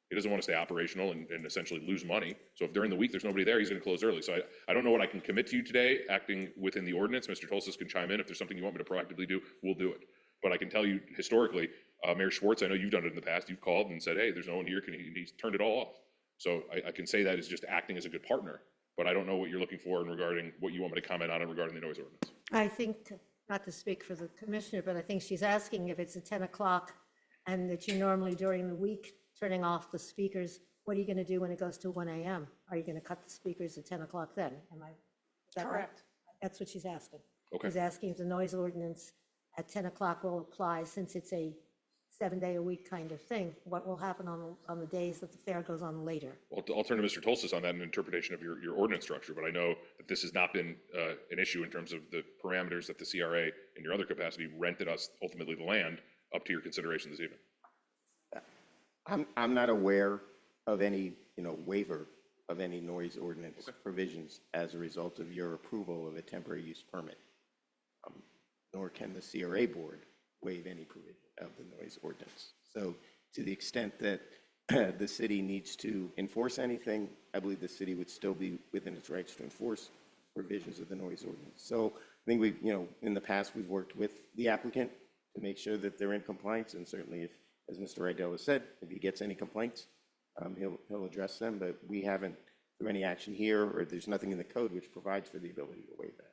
He doesn't want to stay operational and essentially lose money. So if during the week there's nobody there, he's going to close early. So I don't know what I can commit to you today, acting within the ordinance. Mr. Tolsis can chime in. If there's something you want me to proactively do, we'll do it. But I can tell you historically, Mayor Schwartz, I know you've done it in the past. You've called and said, hey, there's no one here. He's turned it all off. So I can say that as just acting as a good partner. But I don't know what you're looking for in regarding what you want me to comment on regarding the noise ordinance. I think, not to speak for the commissioner, but I think she's asking if it's at 10 o'clock and that you normally during the week turning off the speakers, what are you going to do when it goes to 1 a.m.? Are you going to cut the speakers at 10 o'clock then? Is that right? That's what she's asking. Okay. She's asking if the noise ordinance at 10 o'clock will apply since it's a 7-day-a-week kind of thing. What will happen on the days that the fair goes on later? Well, I'll turn to Mr. Tolsis on that in interpretation of your ordinance structure, but I know that this has not been an issue in terms of the parameters that the CRA in your other capacity rented us, ultimately the land, up to your consideration this evening. I'm not aware of any, waiver of any noise ordinance provisions as a result of your approval of a temporary use permit. Nor can the CRA board waive any provision of the noise ordinance. So to the extent that the city needs to enforce anything, I believe the city would still be within its rights to enforce provisions of the noise ordinance. So I think we've, in the past, we've worked with the applicant to make sure that they're in compliance, and certainly if, as Mr. Rydell has said, if he gets any complaints, he'll address them, but we haven't, through any action here, or there's nothing in the code which provides for the ability to waive that.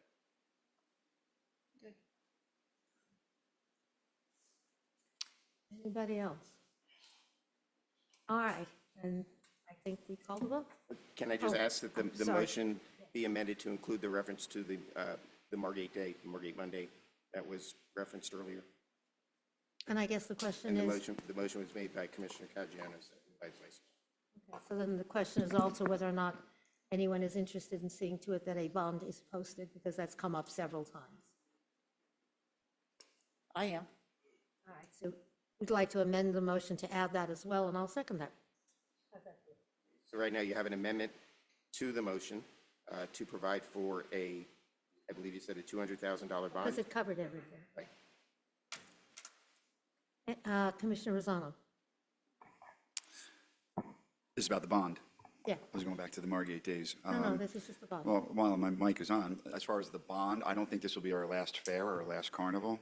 Anybody else? All right, and I think we called the vote. Can I just ask that the sorry. motion be amended to include the reference to the Margate Day, Margate Monday that was referenced earlier? And I guess the question And is, the motion was made by Commissioner Caggiano, seconded by Vice. okay, so then the question is also whether or not anyone is interested in seeing to it that a bond is posted, because that's come up several times. I am. All right, so we'd like to amend the motion to add that as well, and I'll second that. So right now you have an amendment to the motion to provide for a, I believe you said a $200,000 bond? Because it covered everything. Right. Commissioner Rosano? This is about the bond. Yeah. I was going back to the Margate days. No, this is just the bond. Well, while my mic is on, as far as the bond, I don't think this will be our last fair or our last carnival.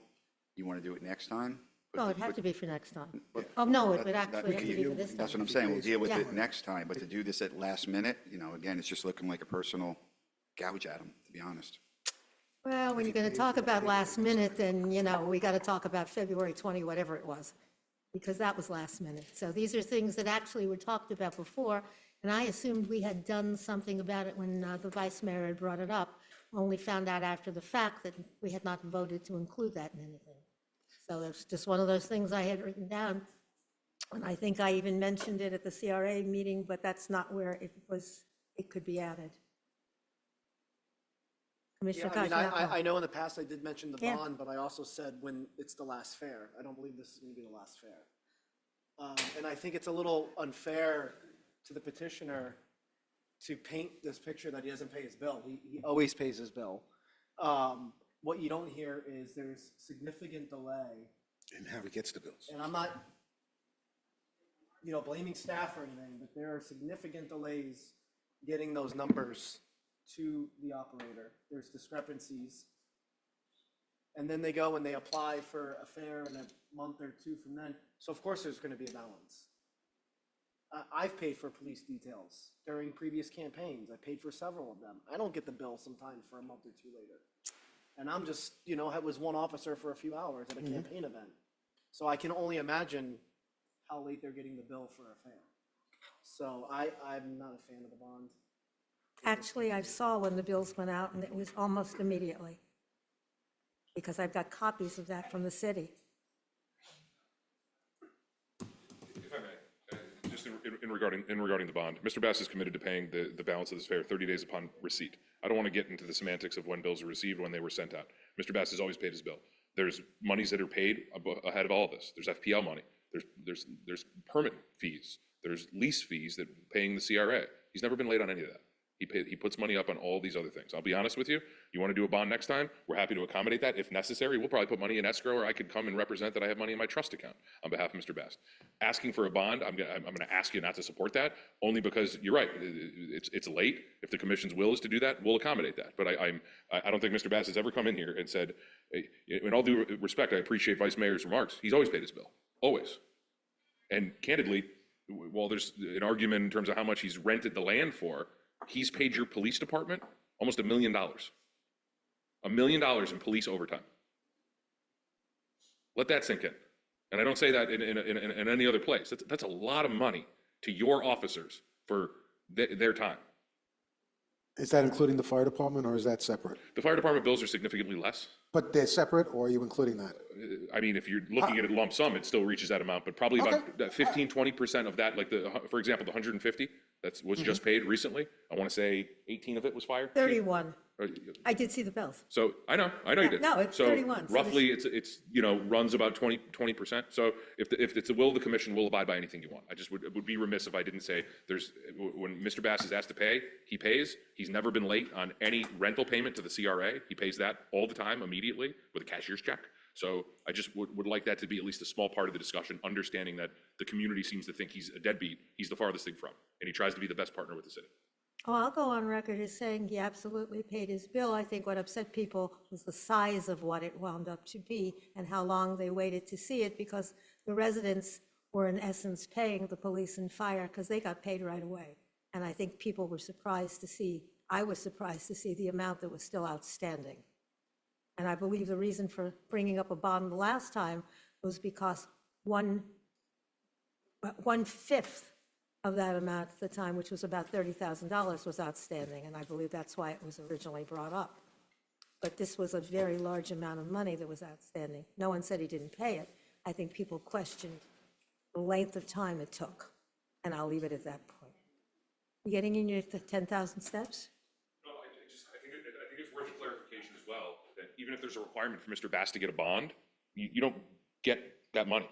You want to do it next time? No, it'd have to be for next time. Oh, no, it would actually have to be for this time. That's what I'm saying. We'll deal with Yeah. it next time, but to do this at last minute, again, it's just looking like a personal gouge at them, to be honest. Well, when you're going to talk about last minute, then, we got to talk about February 20, whatever it was, because that was last minute. So these are things that actually were talked about before, and I assumed we had done something about it when the vice mayor had brought it up, only found out after the fact that we had not voted to include that in anything. So it's just one of those things I had written down, and I think I even mentioned it at the CRA meeting, but that's not where it could be added. Commissioner I know in the past I did mention the Yeah. bond, but I also said when it's the last fair. I don't believe this is going to be the last fair. And I think it's a little unfair to the petitioner to paint this picture that he doesn't pay his bill. He always pays his bill. What you don't hear is there's significant delay. And how he gets the bills. And I'm not, blaming staff or anything, but there are significant delays getting those numbers to the operator. There's discrepancies. And then they go and they apply for a fair in a month or two from then. So of course there's going to be a balance. I've paid for police details during previous campaigns. I paid for several of them. I don't get the bill sometimes for a month or two later. And I'm just, I was one officer for a few hours at a campaign event. So I can only imagine how late they're getting the bill for a fair. So I'm not a fan of the bond. Actually, I saw when the bills went out, and it was almost immediately, because I've got copies of that from the city. If I may, just in regarding the bond, Mr. Bass is committed to paying the balance of this fare 30 days upon receipt. I don't want to get into the semantics of when bills were received, when they were sent out. Mr. Bass has always paid his bill. There's monies that are paid ahead of all of this. There's FPL money. There's permit fees. There's lease fees that paying the CRA. He's never been late on any of that. He puts money up on all these other things. I'll be honest with you. You want to do a bond next time? We're happy to accommodate that. If necessary, we'll probably put money in escrow, or I could come and represent that I have money in my trust account on behalf of Mr. Bass. Asking for a bond, I'm going to ask you not to support that, only because you're right. It's late. If the commission's will is to do that, we'll accommodate that. But I don't think Mr. Bass has ever come in here and said, in all due respect, I appreciate Vice Mayor's remarks. He's always paid his bill, always. And candidly, while there's an argument in terms of how much he's rented the land for, he's paid your police department almost $1 million. $1 million in police overtime. Let that sink in. And I don't say that in any other place. That's a lot of money to your officers for their time. Is that including the fire department, or is that separate? The fire department bills are significantly less. But they're separate, or are you including that? I mean, if you're looking at a lump sum, it still reaches that amount, but probably about 15, 20% of that, like for example, the 150 that was just paid recently, I want to say 18 of it was fire. 31. I did see the bills. So I know you did. No, it's 31. So roughly, it's runs about 20%. So if it's the will of the commission, we'll abide by anything you want. I just would be remiss if I didn't say when Mr. Bass is asked to pay, he pays. He's never been late on any rental payment to the CRA. He pays that all the time immediately with a cashier's check. So I just would like that to be at least a small part of the discussion, understanding that the community seems to think he's a deadbeat. He's the farthest thing from, and he tries to be the best partner with the city. Oh, I'll go on record as saying he absolutely paid his bill. I think what upset people was the size of what it wound up to be and how long they waited to see it, because the residents were in essence paying the police and fire because they got paid right away. And I think people were surprised to see, I was surprised to see the amount that was still outstanding. And I believe the reason for bringing up a bond the last time was because one-fifth of that amount at the time, which was about $30,000, was outstanding, and I believe that's why it was originally brought up. But this was a very large amount of money that was outstanding. No one said he didn't pay it. I think people questioned the length of time it took, and I'll leave it at that point. You getting in your 10,000 steps? No, I think it's worth clarification as well, that even if there's a requirement for Mr. Bass to get a bond, you don't get that money,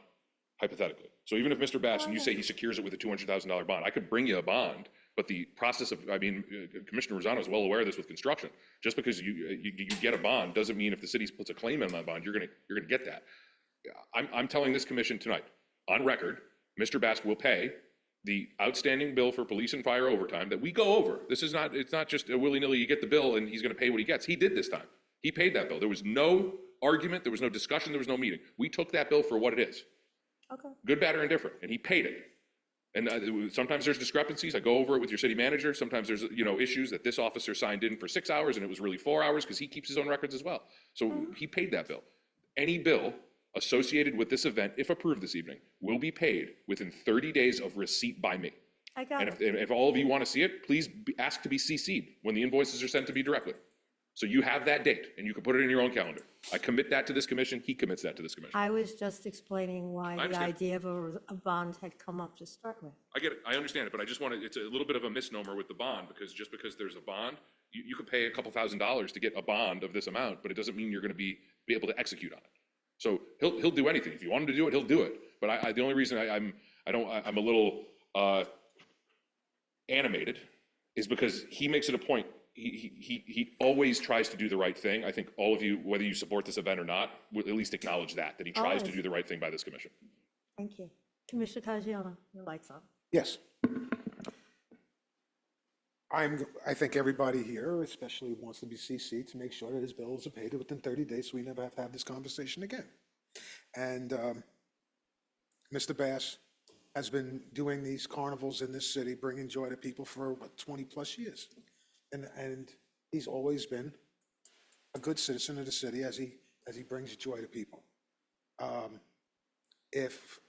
hypothetically. So even if Mr. Bass, and you say he secures it with a $200,000 bond, I could bring you a bond, but the process of, Commissioner Rosano is well aware of this with construction. Just because you get a bond doesn't mean if the city puts a claim in on that bond, you're gonna get that. I'm telling this commission tonight, on record, Mr. Bass will pay the outstanding bill for police and fire overtime that we go over. It's not just a willy-nilly, you get the bill and he's gonna pay what he gets. He did this time. He paid that bill. There was no argument, there was no discussion, there was no meeting. We took that bill for what it is. Okay. Good, bad, or indifferent, and he paid it. And sometimes there's discrepancies. I go over it with your city manager. Sometimes there's issues that this officer signed in for 6 hours and it was really 4 hours because he keeps his own records as well. So he paid that bill. Any bill associated with this event, if approved this evening, will be paid within 30 days of receipt by me. I got And it. if all of you want to see it, please ask to be CC'd when the invoices are sent to me directly. So you have that date and you can put it in your own calendar. I commit that to this commission. He commits that to this commission. I was just explaining why the understand. idea of a bond had come up to start with. I get it. I understand it, but I just want to, it's a little bit of a misnomer with the bond, because just because there's a bond, you could pay a couple $1,000s to get a bond of this amount, but it doesn't mean you're going to be able to execute on it. So he'll do anything. If you want him to do it, he'll do it. But the only reason I'm a little animated is because he makes it a point. He always tries to do the right thing. I think all of you, whether you support this event or not, will at least acknowledge that he tries to do the right thing by this commission. Thank you. Commissioner Caggiano, your light's on. Yes. I think everybody here especially wants to be CC'd to make sure that his bills are paid within 30 days so we never have to have this conversation again. And Mr. Bass has been doing these carnivals in this city, bringing joy to people for, 20 plus years. And he's always been a good citizen of the city as he brings joy to people. If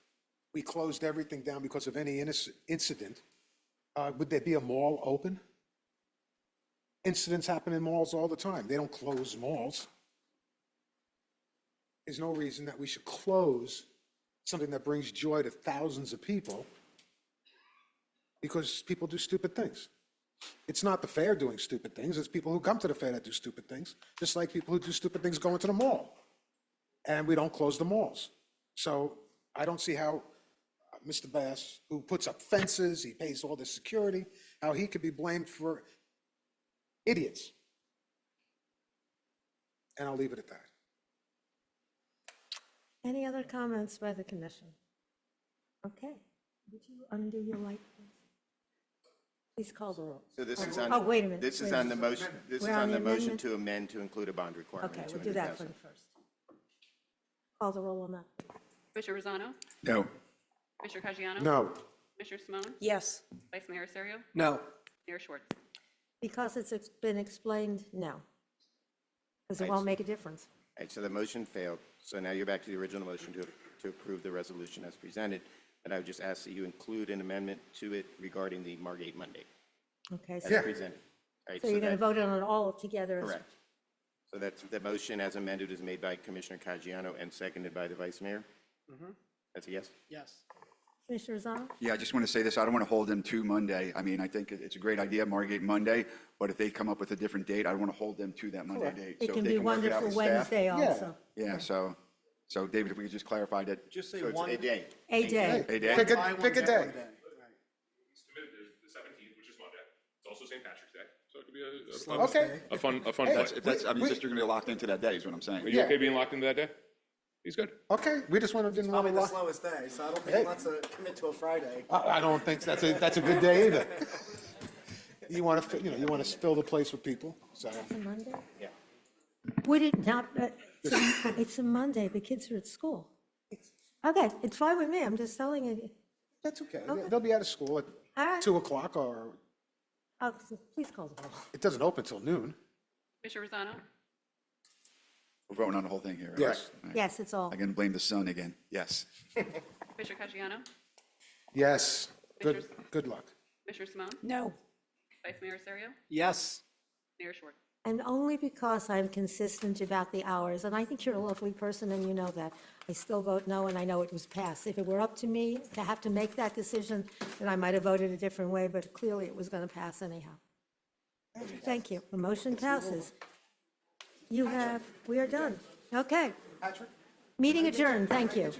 we closed everything down because of any incident, would there be a mall open? Incidents happen in malls all the time. They don't close malls. There's no reason that we should close something that brings joy to thousands of people because people do stupid things. It's not the fair doing stupid things. It's people who come to the fair that do stupid things, just like people who do stupid things go into the mall. And we don't close the malls. So I don't see how Mr. Bass, who puts up fences, he pays all the security, how he could be blamed for idiots. And I'll leave it at that. Any other comments by the commission? Okay. Would you undo your light, please? Please call the roll. So this is on. Oh, wait a minute. This is wait a on the minute. motion, this is We're on the motion amendment? to amend to include a bond requirement. Okay, of we'll do that for 200,000. the first. Call the roll on that. Commissioner Rosano? No. Commissioner Caggiano? No. Commissioner Simone? Yes. Vice Mayor Serio? No. Mayor Schwartz? Because it's been explained, no. Because it Right. won't make a difference. All right, so the motion failed. So now you're back to the original motion to approve the resolution as presented. And I would just ask that you include an amendment to it regarding the Margate Monday Okay, as so presented. All right, so you're going to that- vote on it all together? as- Correct. So that's, the motion as amended is made by Commissioner Caggiano and seconded by the Vice Mayor. That's a yes? Yes. Commissioner Rosano? Yeah, I just want to say this, I don't want to hold them to Monday. I mean, I think it's a great idea, Margate Monday, but if they come up with a different date, I don't want to hold them to that Monday Correct. date. It So if can they be work it out wonderful with staff- Wednesday also. Yeah, so David, if we could just clarify that. Just say So it's one. a day. A day. A day? Pick Buy a, one, pick a get day. one day. He's committed to the 17th, which is Monday. It's also St. Patrick's Day, so it could be Okay. a fun Hey, play. That's, I mean, just you're going to be locked into that day is what I'm saying. Are you okay being locked into that day? He's good. Okay, we just didn't want Probably to the lock. slowest day, so I don't think Hey. he wants to commit to a Friday. I don't think that's a good day either. You want to, you want to fill the place with people, so. It's a Monday? Yeah. Would it not, it's a Monday, the kids are at school. Okay, it's fine with me, I'm just telling you. That's okay. They'll be out of school at All right. 2 o'clock or, Oh, please call the roll. it doesn't open till noon. Commissioner Rosano? We're voting on the whole thing here, right? Yes. All right. Yes, it's all. I'm going to blame the sun again. Yes. Commissioner Caggiano? Yes, good luck. Commissioner Simone? No. Vice Mayor Serio? Yes. Mayor Schwartz? And only because I'm consistent about the hours, and I think you're a lovely person and you know that. I still vote no, and I know it was passed. If it were up to me to have to make that decision, then I might have voted a different way, but clearly it was going to pass anyhow. Thank you. The motion passes. We are done. Okay. Meeting adjourned. Thank you.